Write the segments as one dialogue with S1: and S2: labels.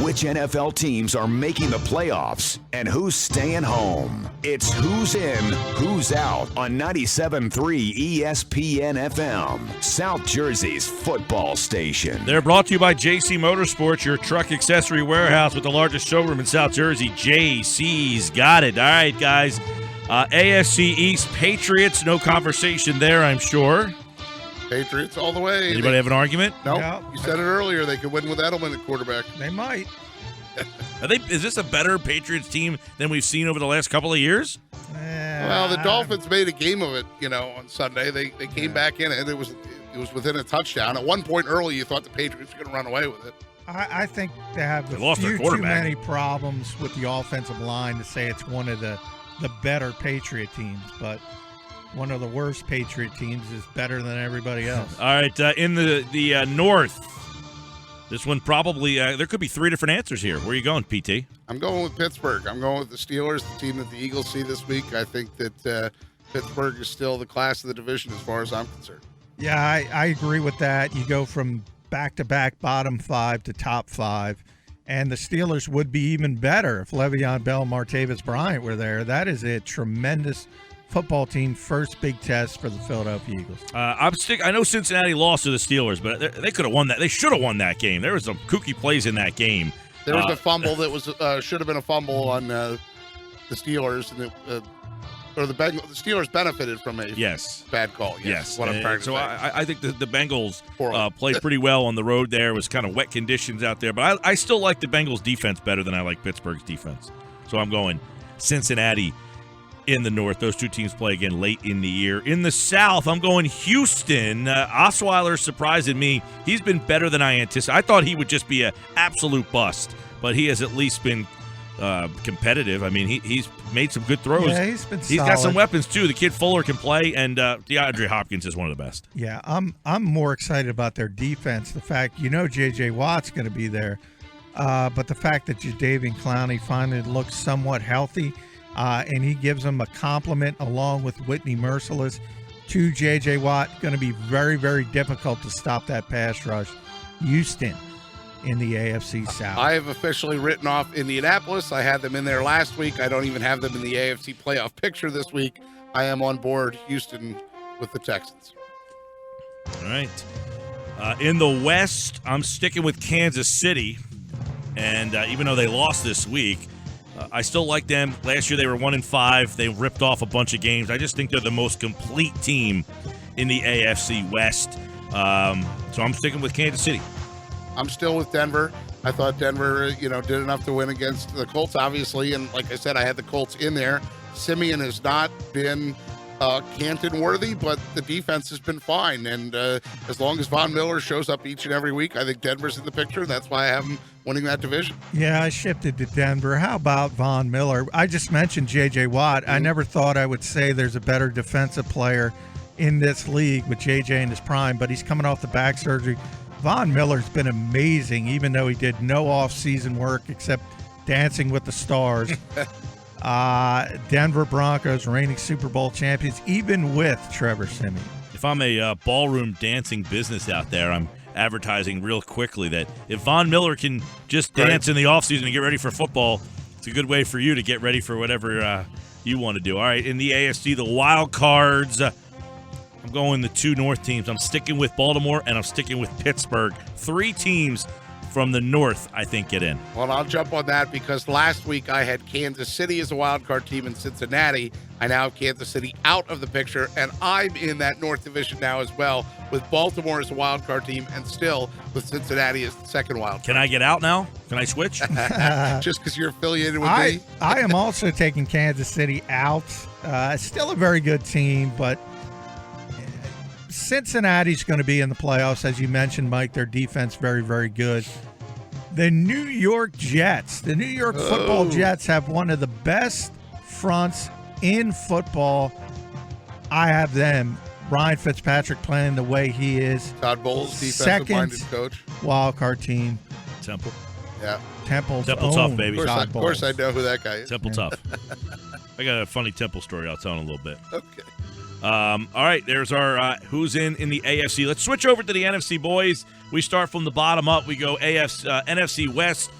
S1: Which NFL teams are making the playoffs and who's staying home? It's Who's In, Who's Out on 97.3 ESPN FM, South Jersey's football station.
S2: They're brought to you by JC Motorsports, your truck accessory warehouse with the largest showroom in South Jersey. JC's got it. All right, guys. AFC East Patriots, no conversation there, I'm sure.
S3: Patriots all the way.
S2: Anybody have an argument?
S3: No.
S4: Yeah.
S3: You said it earlier. They could win with Edelman at quarterback.
S4: They might.
S2: Is this a better Patriots team than we've seen over the last couple of years?
S3: Well, the Dolphins made a game of it, on Sunday. They came back in it. It was within a touchdown. At one point early, you thought the Patriots were going to run away with it.
S4: I think they have
S2: They lost their
S4: too
S2: quarterback.
S4: many problems with the offensive line to say it's one of the better Patriot teams, but one of the worst Patriot teams is better than everybody else.
S2: All right, in the North, this one probably there could be three different answers here. Where are you going, PT?
S3: I'm going with Pittsburgh. I'm going with the Steelers, the team that the Eagles see this week. I think that Pittsburgh is still the class of the division as far as I'm concerned.
S4: Yeah, I agree with that. You go from back-to-back bottom five to top five, and the Steelers would be even better if Le'Veon Bell and Martavis Bryant were there. That is a tremendous football team, first big test for the Philadelphia Eagles.
S2: I know Cincinnati lost to the Steelers, but they could have won that. They should have won that game. There was some kooky plays in that game.
S3: There was a fumble that was should have been a fumble on the Steelers, and the Steelers benefited from a bad call.
S2: Yes.
S3: What I'm trying to say.
S2: I think the Bengals played pretty well on the road there. It was kind of wet conditions out there, but I still like the Bengals defense better than I like Pittsburgh's defense. So I'm going Cincinnati in the North. Those two teams play again late in the year. In the South, I'm going Houston. Osweiler surprising me. He's been better than I anticipated. I thought he would just be an absolute bust, but he has at least been competitive. I mean, he's made some good throws.
S4: Yeah, he's
S2: got some weapons too. The kid Fuller can play, and DeAndre Hopkins is one of the best.
S4: Yeah, I'm more excited about their defense. The fact J.J. Watt's going to be there, but the fact that Jadeveon Clowney finally looks somewhat healthy, and he gives them a compliment along with Whitney Merciless to J.J. Watt. Going to be very, very difficult to stop that pass rush. Houston in the AFC South.
S3: I have officially written off Indianapolis. I had them in there last week. I don't even have them in the AFC playoff picture this week. I am on board Houston with the Texans.
S2: All right. In the West, I'm sticking with Kansas City. And even though they lost this week, I still like them. Last year they were 1-5. They ripped off a bunch of games. I just think they're the most complete team in the AFC West. So I'm sticking with Kansas City.
S3: I'm still with Denver. I thought Denver, did enough to win against the Colts, obviously. And like I said, I had the Colts in there. Simeon has not been Canton-worthy, but the defense has been fine. And as long as Von Miller shows up each and every week, I think Denver's in the picture. That's why I have him winning that division.
S4: Yeah, I shifted to Denver. How about Von Miller? I just mentioned J.J. Watt. I never thought I would say there's a better defensive player in this league with J.J. in his prime, but he's coming off the back surgery. Von Miller's been amazing, even though he did no off-season work except Dancing with the Stars. Denver Broncos reigning Super Bowl champions, even with Trevor Siemian.
S2: If I'm a ballroom dancing business out there, I'm advertising real quickly that if Von Miller can just dance in the offseason and get ready for football, it's a good way for you to get ready for whatever you want to do. All right, in the AFC, the wild cards, I'm going the two North teams. I'm sticking with Baltimore, and I'm sticking with Pittsburgh. Three teams from the North, I think, get in.
S3: Well, I'll jump on that because last week I had Kansas City as a wild card team in Cincinnati. I now have Kansas City out of the picture, and I'm in that North Division now as well with Baltimore as a wild card team and still with Cincinnati as the second wild card.
S2: Can I get out now? Can I switch?
S3: Just because you're affiliated with me?
S4: I am also taking Kansas City out. Still a very good team, but Cincinnati's going to be in the playoffs. As you mentioned, Mike, their defense very, very good. The New York Jets, the New York football Jets have one of the best fronts in football. I have them. Ryan Fitzpatrick playing the way he is.
S3: Todd Bowles, defensive-minded coach.
S4: Wild card team.
S2: Temple.
S3: Yeah.
S4: Temple
S2: tough, baby.
S3: Of course I know who that guy is.
S2: Temple tough. I got a funny Temple story I'll tell in a little bit.
S3: Okay.
S2: All right, there's our who's in the AFC. Let's switch over to the NFC, boys. We start from the bottom up. We go NFC West.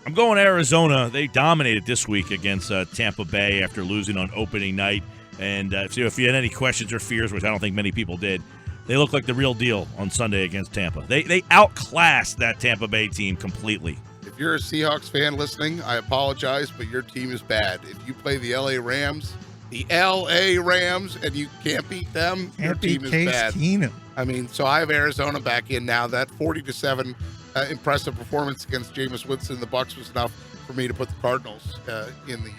S2: I'm going Arizona. They dominated this week against Tampa Bay after losing on opening night. And if you had any questions or fears, which I don't think many people did, they look like the real deal on Sunday against Tampa. They outclassed that Tampa Bay team completely.
S3: If you're a Seahawks fan listening, I apologize, but your team is bad. If you play the LA Rams, and you can't beat them, your team is bad.
S4: Keenum.
S3: I mean, so I have Arizona back in now. That 40-7 impressive performance against Jameis Winston, the Bucs, was enough for me to put the Cardinals in the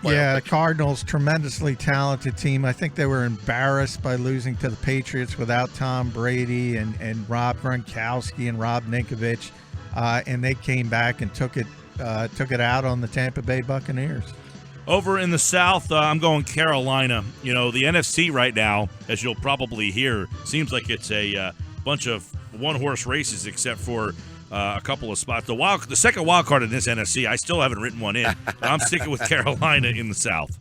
S4: the Cardinals, tremendously talented team. I think they were embarrassed by losing to the Patriots without Tom Brady and Rob Gronkowski and Rob Ninkovich, and they came back and took it out on the Tampa Bay Buccaneers.
S2: Over in the South, I'm going Carolina. You know, the NFC right now, as you'll probably hear, seems like it's a bunch of one-horse races except for a couple of spots. The second wild card in this NFC, I still haven't written one in. But I'm sticking with Carolina in the South.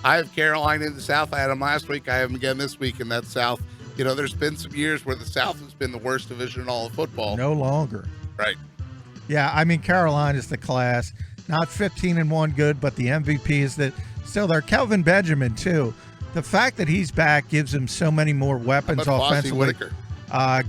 S3: I have Carolina in the South. I had them last week. I have them again this week in that South. You know, there's been some years where the South has been the worst division in all of football.
S4: No longer.
S3: Right.
S4: Yeah, I mean, Carolina's the class. Not 15-1 good, but the MVP is that still there. Kelvin Benjamin, too. The fact that he's back gives him so many more weapons offensively.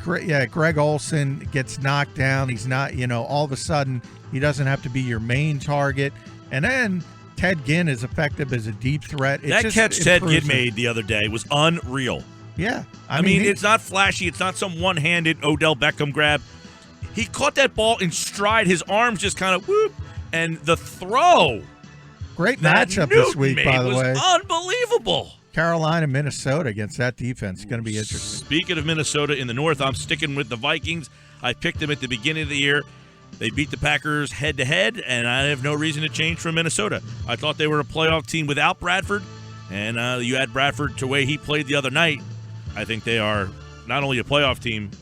S4: Greg Olsen gets knocked down. He's not, all of a sudden he doesn't have to be your main target. And then Ted Ginn is effective as a deep threat.
S2: That catch Ted Ginn made the other day was unreal.
S4: Yeah.
S2: I mean, it's not flashy. It's not some one-handed Odell Beckham grab. He caught that ball in stride. His arms just kind of whoop. And the throw.
S4: Great matchup this week, by the way.
S2: Unbelievable.
S4: Carolina, Minnesota against that defense is going to be interesting.
S2: Speaking of Minnesota in the North, I'm sticking with the Vikings. I picked them at the beginning of the year. They beat the Packers head-to-head, and I have no reason to change from Minnesota. I thought they were a playoff team without Bradford, and you add Bradford to the way he played the other night. I think they are not only a playoff team,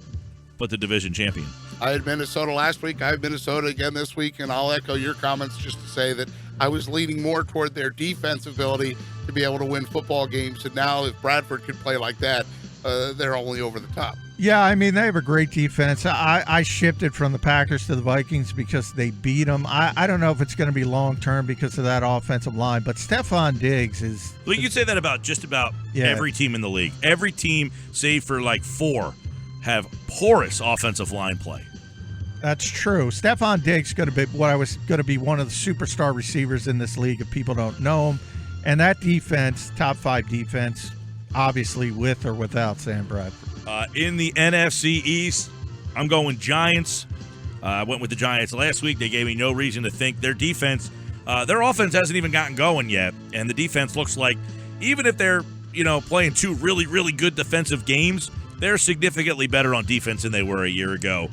S2: but the division champion.
S3: I had Minnesota last week. I have Minnesota again this week, and I'll echo your comments just to say that I was leaning more toward their defensive ability to be able to win football games. And now if Bradford could play like that, they're only over the top.
S4: Yeah, I mean, they have a great defense. I shifted from the Packers to the Vikings because they beat them. I don't know if it's going to be long-term because of that offensive line, but Stephon Diggs is...
S2: Well, you can say that about just about every team in the league. Every team, save for like 4, have porous offensive line play.
S4: That's true. Stephon Diggs is going to be one of the superstar receivers in this league if people don't know him. And that defense, top 5 defense, obviously with or without Sam Bradford.
S2: In the NFC East, I'm going Giants. I went with the Giants last week. They gave me no reason to think their defense, their offense hasn't even gotten going yet. And the defense looks like, even if they're, playing 2 really, really good defensive games, they're significantly better on defense than they were a year ago.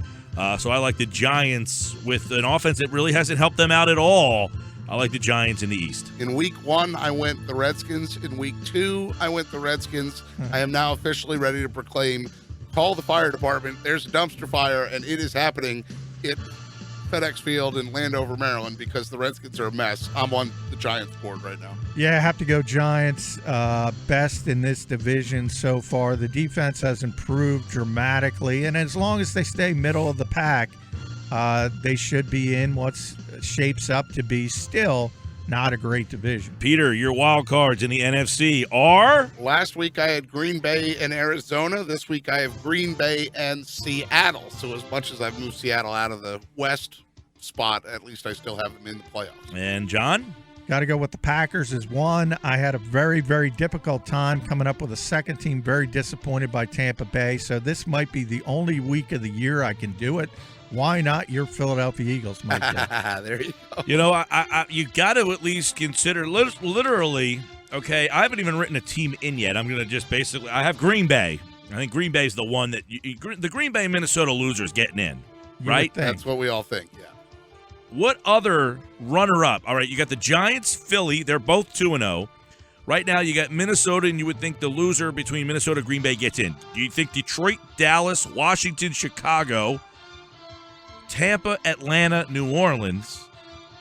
S2: So I like the Giants with an offense that really hasn't helped them out at all. I like the Giants in the East.
S3: In week 1, I went the Redskins. In week 2, I went the Redskins. I am now officially ready to proclaim, call the fire department. There's a dumpster fire, and it is happening at FedEx Field in Landover, Maryland, because the Redskins are a mess. I'm on the Giants board right now.
S4: Yeah, I have to go Giants. Best in this division so far. The defense has improved dramatically, and as long as they stay middle of the pack, they should be in what shapes up to be still not a great division.
S2: Peter, your wild cards in the NFC are?
S3: Last week I had Green Bay and Arizona. This week I have Green Bay and Seattle. So as much as I've moved Seattle out of the West spot, at least I still have them in the playoffs.
S2: And John?
S4: Got to go with the Packers as 1. I had a very, very difficult time coming up with a second team. Very disappointed by Tampa Bay. So this might be the only week of the year I can do it. Why not your Philadelphia Eagles, Mike Gill?
S3: There you go.
S2: You got to at least consider literally. Okay, I haven't even written a team in yet. I'm going to just basically. I have Green Bay. I think Green Bay is the one that the Green Bay Minnesota losers getting in, right?
S3: That's what we all think. Yeah.
S2: What other runner-up? All right, you got the Giants, Philly. They're both 2-0. Right now, you got Minnesota, and you would think the loser between Minnesota and Green Bay gets in. Do you think Detroit, Dallas, Washington, Chicago, Tampa, Atlanta, New Orleans,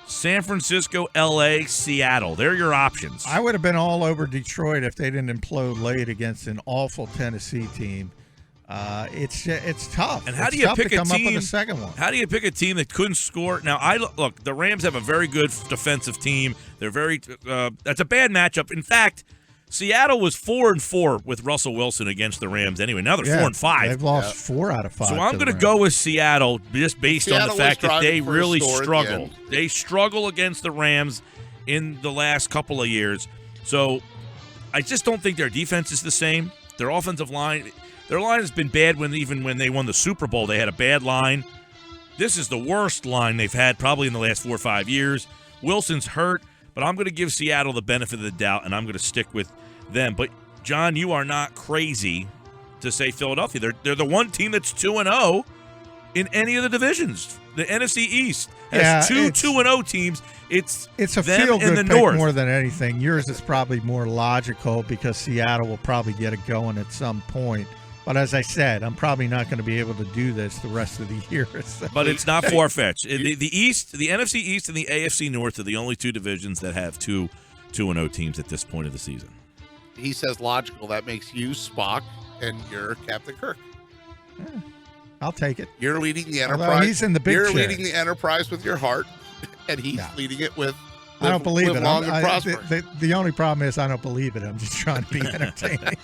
S2: San Francisco, L.A., Seattle? They're your options.
S4: I would have been all over Detroit if they didn't implode late against an awful Tennessee team. It's tough.
S2: And how
S4: It's
S2: do you
S4: tough
S2: pick
S4: to
S2: a
S4: come up with
S2: team?
S4: a second one?
S2: How do you pick a team that couldn't score? Now, look. The Rams have a very good defensive team. They're very. That's a bad matchup. In fact, Seattle was 4-4 with Russell Wilson against the Rams. Anyway, now they're 4-5.
S4: They've lost 4 out of 5.
S2: So I'm going to go with Seattle just based on the fact that they really struggle. They struggle against the Rams in the last couple of years. So I just don't think their defense is the same. Their offensive line. Their line has been bad even when they won the Super Bowl. They had a bad line. This is the worst line they've had probably in the last 4 or 5 years. Wilson's hurt, but I'm going to give Seattle the benefit of the doubt, and I'm going to stick with them. But, John, you are not crazy to say Philadelphia. They're the one team that's 2-0 in any of the divisions. The NFC East has two 2-0 teams. It's
S4: a
S2: them
S4: feel-good
S2: in the
S4: pick
S2: North
S4: more than anything. Yours is probably more logical because Seattle will probably get it going at some point. But as I said, I'm probably not going to be able to do this the rest of the year.
S2: But it's not far-fetched. The East, the NFC East and the AFC North are the only two divisions that have 2-0 teams at this point of the season.
S3: He says logical. That makes you Spock, and you're Captain Kirk.
S4: Yeah, I'll take it.
S3: You're leading the Enterprise.
S4: Although he's in the big
S3: You're
S4: chair.
S3: leading the Enterprise with your heart, and he's leading it with
S4: I don't believe it.
S3: Long and prosper.
S4: The only problem is I don't believe it. I'm just trying to be entertaining.